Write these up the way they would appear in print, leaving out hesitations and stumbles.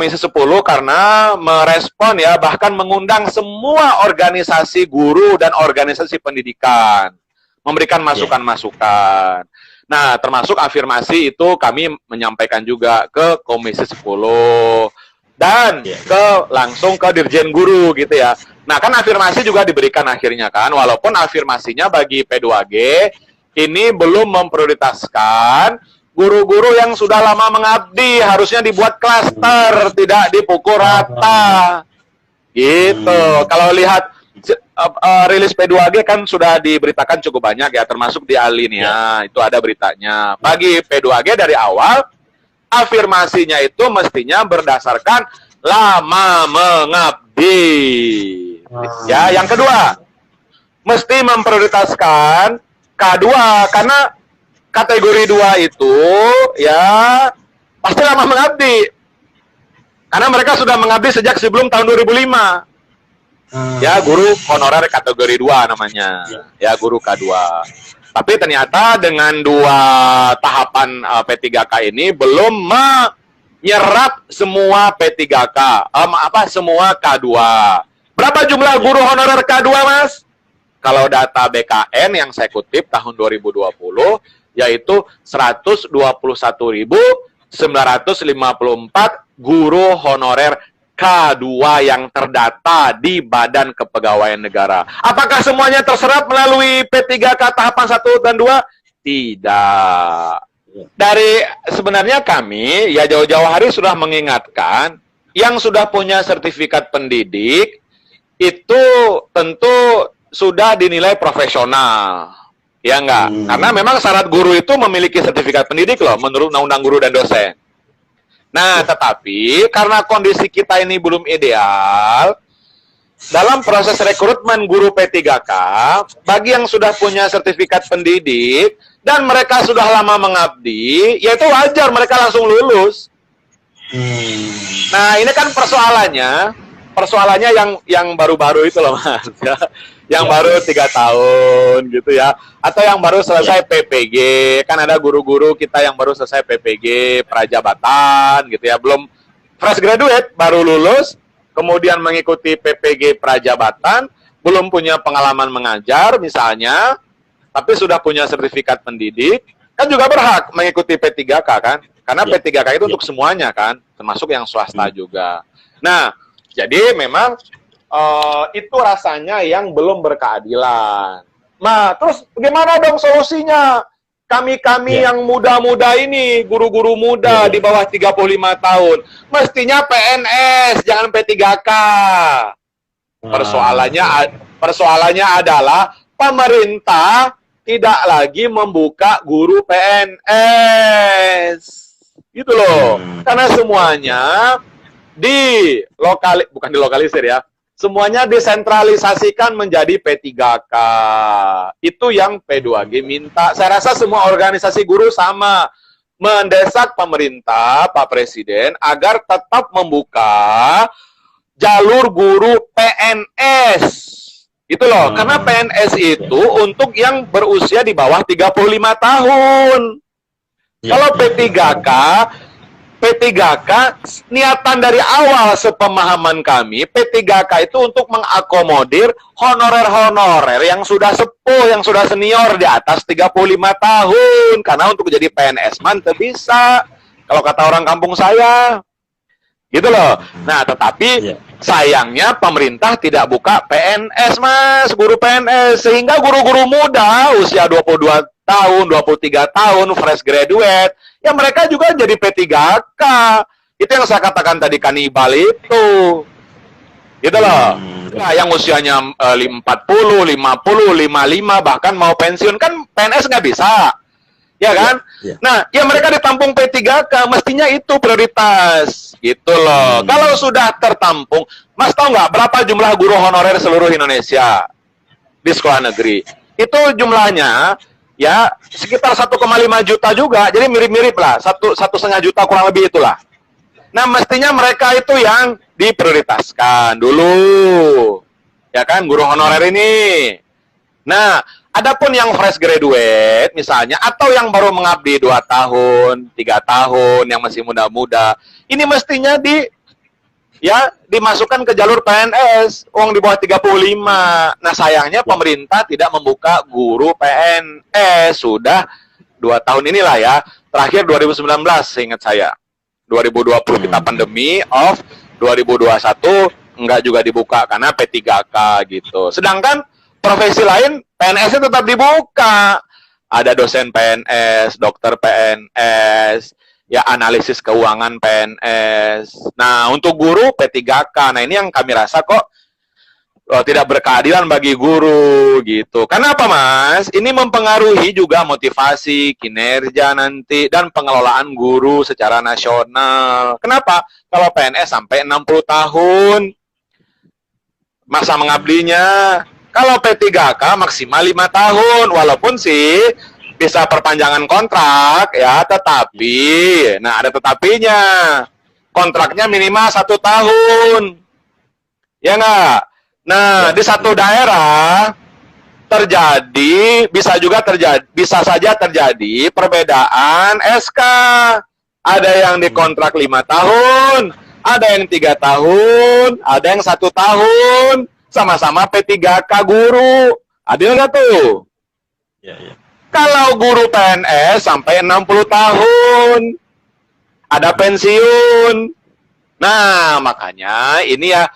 Komisi 10 karena merespon ya, bahkan mengundang semua organisasi guru dan organisasi pendidikan, memberikan masukan-masukan. Nah, termasuk afirmasi itu kami menyampaikan juga ke Komisi 10 dan langsung ke Dirjen Guru gitu ya. Nah, kan afirmasi juga diberikan akhirnya kan, walaupun afirmasinya bagi P2G ini belum memprioritaskan guru-guru yang sudah lama mengabdi, harusnya dibuat klaster, tidak dipukul rata. Gitu. Kalau lihat rilis P2G kan sudah diberitakan cukup banyak ya, termasuk di Alinea, itu ada beritanya. Bagi P2G dari awal, afirmasinya itu mestinya berdasarkan lama mengabdi. Ya, yang kedua, mesti memprioritaskan K2, karena kategori 2 itu ya pasti lama mengabdi. Karena mereka sudah mengabdi sejak sebelum tahun 2005. Ya, guru honorer kategori 2 namanya. Ya, guru K2. Tapi ternyata dengan 2 tahapan P3K ini belum menyerap semua P3K. Semua K2. Berapa jumlah guru honorer K2, Mas? Kalau data BKN yang saya kutip tahun 2020 yaitu 121.954 guru honorer K2 yang terdata di Badan Kepegawaian Negara. Apakah semuanya terserap melalui P3K tahapan 1 dan 2? Tidak. Dari sebenarnya kami ya jauh-jauh hari sudah mengingatkan yang sudah punya sertifikat pendidik itu tentu sudah dinilai profesional. Ya enggak? Karena memang syarat guru itu memiliki sertifikat pendidik loh, menurut Undang-Undang Guru dan Dosen. Nah, tetapi karena kondisi kita ini belum ideal, dalam proses rekrutmen guru P3K, bagi yang sudah punya sertifikat pendidik, dan mereka sudah lama mengabdi, ya itu wajar mereka langsung lulus. Nah, ini kan persoalannya yang baru-baru itu loh, Mas. Yang baru 3 tahun gitu ya, atau yang baru selesai PPG, kan ada guru-guru kita yang baru selesai PPG prajabatan gitu ya, belum fresh graduate, baru lulus, kemudian mengikuti PPG prajabatan, belum punya pengalaman mengajar misalnya, tapi sudah punya sertifikat pendidik, kan juga berhak mengikuti P3K kan, karena P3K itu untuk semuanya kan, termasuk yang swasta juga. Nah, jadi memang itu rasanya yang belum berkeadilan. Nah, terus bagaimana dong solusinya? Kami-kami yang muda-muda ini, guru-guru muda di bawah 35 tahun, mestinya PNS, jangan P3K. Persoalannya adalah pemerintah tidak lagi membuka guru PNS. Gitu loh. Karena semuanya bukan dilokalisir ya, semuanya desentralisasikan menjadi P3K. Itu yang P2G minta. Saya rasa semua organisasi guru sama. Mendesak pemerintah, Pak Presiden, agar tetap membuka jalur guru PNS. Itu loh. Karena PNS itu untuk yang berusia di bawah 35 tahun. Kalau P3K, niatan dari awal sepemahaman kami, P3K itu untuk mengakomodir honorer-honorer yang sudah sepuh, yang sudah senior di atas 35 tahun. Karena untuk jadi PNS man bisa, kalau kata orang kampung saya. Gitu loh. Nah, tetapi sayangnya pemerintah tidak buka PNS, Mas, guru PNS. Sehingga guru-guru muda, usia 22 tahun, 23 tahun, fresh graduate, ya mereka juga jadi P3K. Itu yang saya katakan tadi, kanibal itu. Gitu loh. Nah, yang usianya 40, 50, 55, bahkan mau pensiun, kan PNS nggak bisa. Ya kan? Nah, ya mereka ditampung P3K, mestinya itu prioritas. Gitu loh. Kalau sudah tertampung, Mas tahu nggak berapa jumlah guru honorer seluruh Indonesia di sekolah negeri? Itu jumlahnya ya sekitar 1,5 juta juga, jadi mirip-mirip lah, 1,5 juta kurang lebih itulah. Nah, mestinya mereka itu yang diprioritaskan dulu, ya kan, guru honorer ini. Nah, adapun yang fresh graduate misalnya, atau yang baru mengabdi 2 tahun, 3 tahun, yang masih muda-muda, ini mestinya ya dimasukkan ke jalur PNS, uang di bawah 35. Nah, sayangnya pemerintah tidak membuka guru PNS. Sudah 2 tahun inilah ya. Terakhir 2019 seingat saya. 2020 kita pandemi, off. 2021 enggak juga dibuka karena P3K gitu. Sedangkan profesi lain PNS-nya tetap dibuka. Ada dosen PNS, dokter PNS, ya analisis keuangan PNS. Nah, untuk guru P3K. Nah, ini yang kami rasa kok tidak berkeadilan bagi guru gitu. Karena apa, Mas? Ini mempengaruhi juga motivasi, kinerja nanti dan pengelolaan guru secara nasional. Kenapa? Kalau PNS sampai 60 tahun masa mengabdinya. Kalau P3K maksimal 5 tahun, walaupun sih bisa perpanjangan kontrak ya, tetapi nah ada tetapinya, kontraknya minimal 1 tahun, ya nggak? Nah, di satu daerah terjadi, bisa saja terjadi perbedaan SK. Ada yang dikontrak 5 tahun, ada yang 3 tahun, ada yang 1 tahun, sama-sama P3K guru. Adil nggak tuh? Ya, ya. Kalau guru PNS sampai 60 tahun, ada pensiun. Nah, makanya ini ya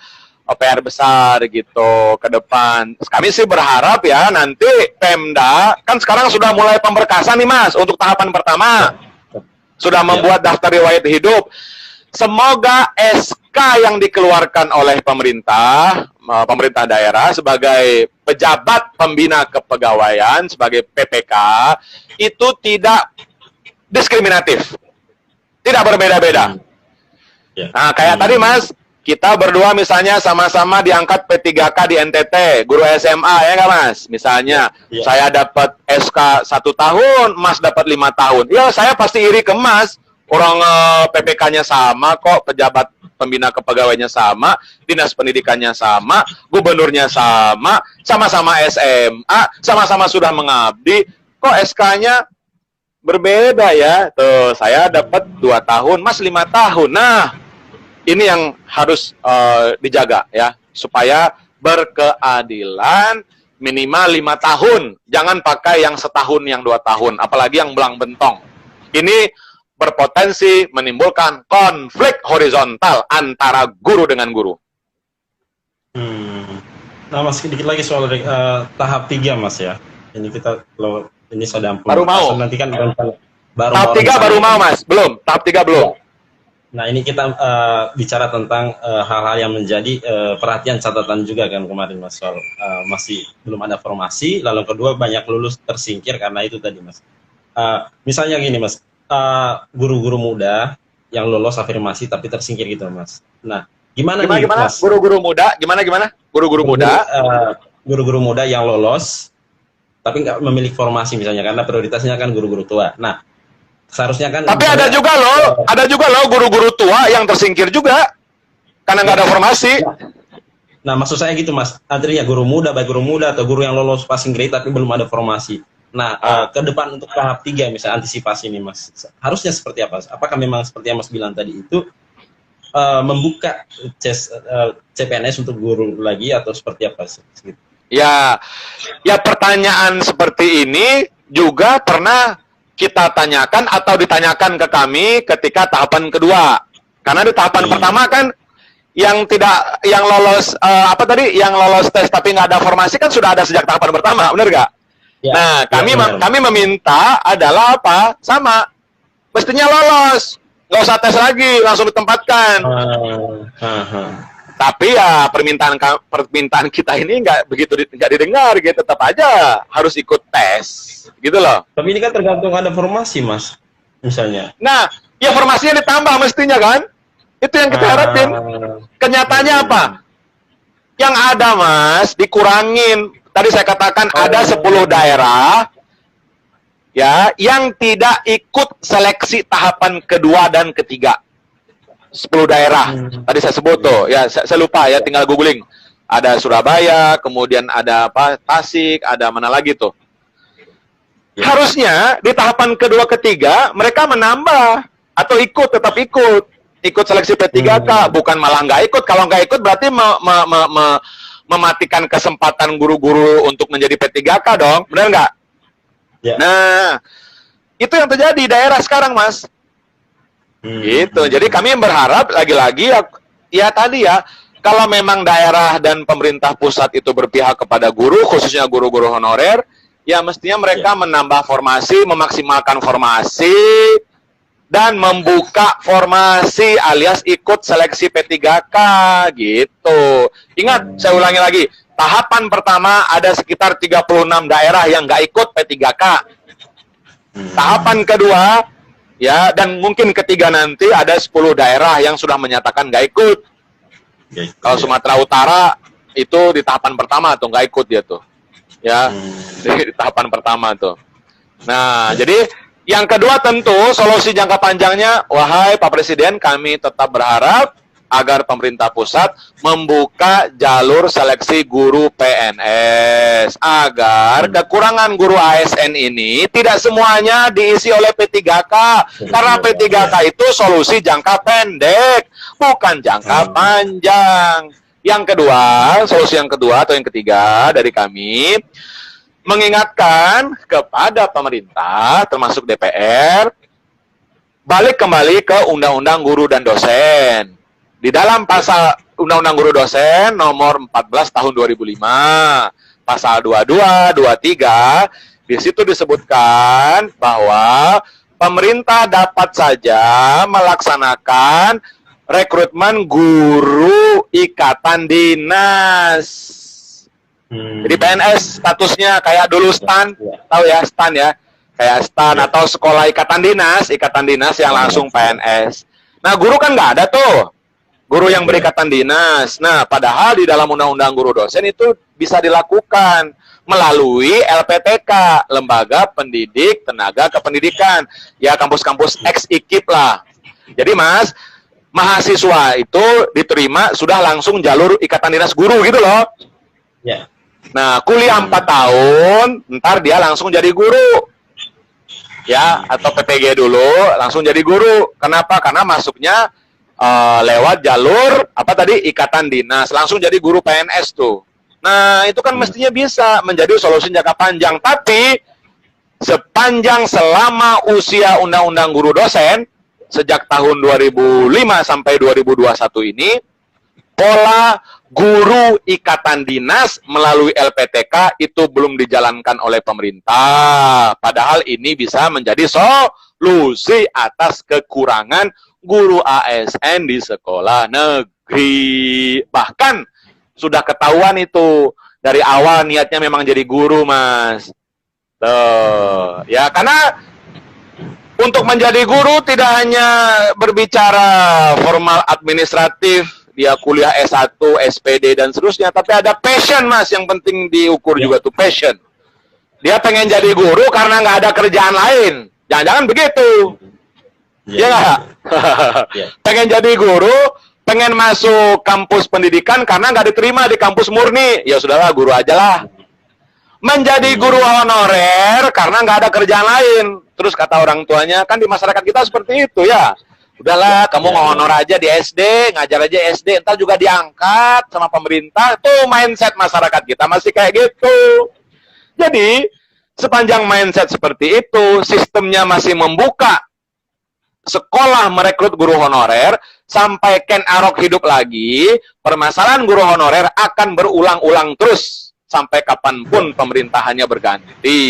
PR besar gitu ke depan. Kami sih berharap ya nanti Pemda, kan sekarang sudah mulai pemberkasan nih Mas, untuk tahapan pertama. Sudah membuat daftar riwayat hidup. Semoga SK yang dikeluarkan oleh pemerintah daerah sebagai pejabat pembina kepegawaian, sebagai PPK, itu tidak diskriminatif. Tidak berbeda-beda. Nah, kayak tadi Mas, kita berdua misalnya sama-sama diangkat P3K di NTT, guru SMA, ya nggak Mas? Misalnya, saya dapat SK 1 tahun, Mas dapat 5 tahun. Ya, saya pasti iri ke Mas. Orang PPK-nya sama kok, pejabat pembina kepegawaiannya sama, dinas pendidikannya sama, gubernurnya sama, sama-sama SMA, sama-sama sudah mengabdi, kok SK-nya berbeda ya? Tuh, saya dapat 2 tahun, Mas 5 tahun. Nah, ini yang harus dijaga ya, supaya berkeadilan minimal 5 tahun. Jangan pakai yang setahun, yang 2 tahun, apalagi yang belang bentong. Ini berpotensi menimbulkan konflik horizontal antara guru dengan guru. Nah Mas, sedikit lagi soal tahap 3 Mas ya. Ini kita kalau ini sudah baru mau. Nanti kan tahap 3 baru mau Mas, belum. Tahap 3 belum. Nah ini kita bicara tentang hal-hal yang menjadi perhatian catatan juga kan kemarin Mas, soal masih belum ada formasi, lalu kedua banyak lulus tersingkir karena itu tadi Mas. Misalnya gini Mas, guru-guru muda yang lolos afirmasi tapi tersingkir gitu Mas. Nah gimana nih Mas? Guru-guru muda gimana? Guru-guru muda yang lolos tapi nggak memiliki formasi misalnya, karena prioritasnya kan guru-guru tua. Nah seharusnya kan, tapi ada juga loh guru-guru tua yang tersingkir juga karena nggak ada formasi. Nah maksud saya gitu Mas, artinya guru muda, baik guru muda atau guru yang lolos passing grade tapi belum ada formasi. Nah ke depan untuk tahap 3 misalnya antisipasi ini Mas, harusnya seperti apa? Apakah memang seperti yang Mas bilang tadi itu membuka CPNS untuk guru lagi atau seperti apa sih? Ya pertanyaan seperti ini juga pernah kita tanyakan atau ditanyakan ke kami ketika tahapan kedua. Karena di tahapan pertama kan yang lolos yang lolos tes tapi nggak ada formasi kan sudah ada sejak tahapan pertama, benar nggak? Ya, nah, kami meminta adalah apa? Sama, mestinya lolos, nggak usah tes lagi, langsung ditempatkan. Tapi ya permintaan kita ini nggak didengar gitu, tetap aja harus ikut tes, gitu loh. Tapi ini kan tergantung ada formasi Mas, misalnya. Nah, ya formasinya ditambah mestinya kan? Itu yang kita harapin. Kenyataannya apa? Yang ada Mas, dikurangin. Tadi saya katakan ada 10 daerah ya yang tidak ikut seleksi tahapan kedua dan ketiga. 10 daerah. Tadi saya sebut tuh, ya saya lupa ya, tinggal googling. Ada Surabaya, kemudian ada apa? Tasik, ada mana lagi tuh. Harusnya di tahapan kedua ketiga mereka menambah atau tetap ikut. ikut seleksi P3K, bukan malah nggak ikut. Kalau nggak ikut berarti mematikan kesempatan guru-guru untuk menjadi P3K dong, benar nggak? Ya. Nah, itu yang terjadi di daerah sekarang, Mas. Gitu. Jadi kami berharap lagi-lagi ya tadi ya, kalau memang daerah dan pemerintah pusat itu berpihak kepada guru, khususnya guru-guru honorer, ya mestinya mereka menambah formasi, memaksimalkan formasi, dan membuka formasi alias ikut seleksi P3K gitu. Ingat, saya ulangi lagi, tahapan pertama ada sekitar 36 daerah yang nggak ikut P3K. Tahapan kedua, ya, dan mungkin ketiga nanti ada 10 daerah yang sudah menyatakan nggak ikut. Kalau Sumatera Utara itu di tahapan pertama tuh nggak ikut dia tuh, ya, di tahapan pertama tuh. Nah, jadi yang kedua tentu solusi jangka panjangnya, wahai Pak Presiden, kami tetap berharap agar pemerintah pusat membuka jalur seleksi guru PNS agar kekurangan guru ASN ini tidak semuanya diisi oleh P3K, karena P3K itu solusi jangka pendek, bukan jangka panjang. Yang kedua, solusi yang kedua atau yang ketiga dari kami, mengingatkan kepada pemerintah termasuk DPR balik kembali ke Undang-Undang Guru dan Dosen. Di dalam pasal Undang-Undang Guru Dosen nomor 14 tahun 2005, pasal 22, 23, di situ disebutkan bahwa pemerintah dapat saja melaksanakan rekrutmen guru ikatan dinas. Jadi PNS statusnya kayak dulu STAN, tahu ya STAN ya, kayak STAN atau sekolah ikatan dinas yang langsung PNS. Nah, guru kan nggak ada tuh, guru yang berikatan dinas. Nah, padahal di dalam Undang-Undang Guru Dosen itu bisa dilakukan melalui LPTK, Lembaga Pendidik Tenaga Kependidikan, ya kampus-kampus ex-IKIP lah. Jadi Mas, mahasiswa itu diterima sudah langsung jalur ikatan dinas guru gitu loh. Ya. Nah, kuliah 4 tahun, ntar dia langsung jadi guru. Ya, atau PPG dulu, langsung jadi guru. Kenapa? Karena masuknya lewat jalur, apa tadi, ikatan dinas. Langsung jadi guru PNS tuh. Nah, itu kan mestinya bisa menjadi solusi jangka panjang. Tapi, sepanjang selama usia Undang-Undang Guru Dosen, sejak tahun 2005 sampai 2021 ini, pola guru ikatan dinas melalui LPTK itu belum dijalankan oleh pemerintah. Padahal ini bisa menjadi solusi atas kekurangan guru ASN di sekolah negeri. Bahkan sudah ketahuan itu dari awal niatnya memang jadi guru, Mas. Tuh, ya karena untuk menjadi guru tidak hanya berbicara formal administratif, dia kuliah S1, SPD, dan seterusnya. Tapi ada passion, Mas, yang penting diukur juga tuh, passion. Dia pengen jadi guru karena nggak ada kerjaan lain. Jangan-jangan begitu. Iya nggak? Pengen jadi guru, pengen masuk kampus pendidikan karena nggak diterima di kampus murni. Ya sudahlah, guru aja lah. Menjadi guru honorer karena nggak ada kerjaan lain. Terus kata orang tuanya, kan di masyarakat kita seperti itu ya. Udahlah, kamu ngehonor aja di SD, ngajar aja SD, entar juga diangkat sama pemerintah. Tuh mindset masyarakat kita masih kayak gitu. Jadi, sepanjang mindset seperti itu, sistemnya masih membuka sekolah merekrut guru honorer, sampai Ken Arok hidup lagi, permasalahan guru honorer akan berulang-ulang terus, sampai kapanpun pemerintahannya berganti.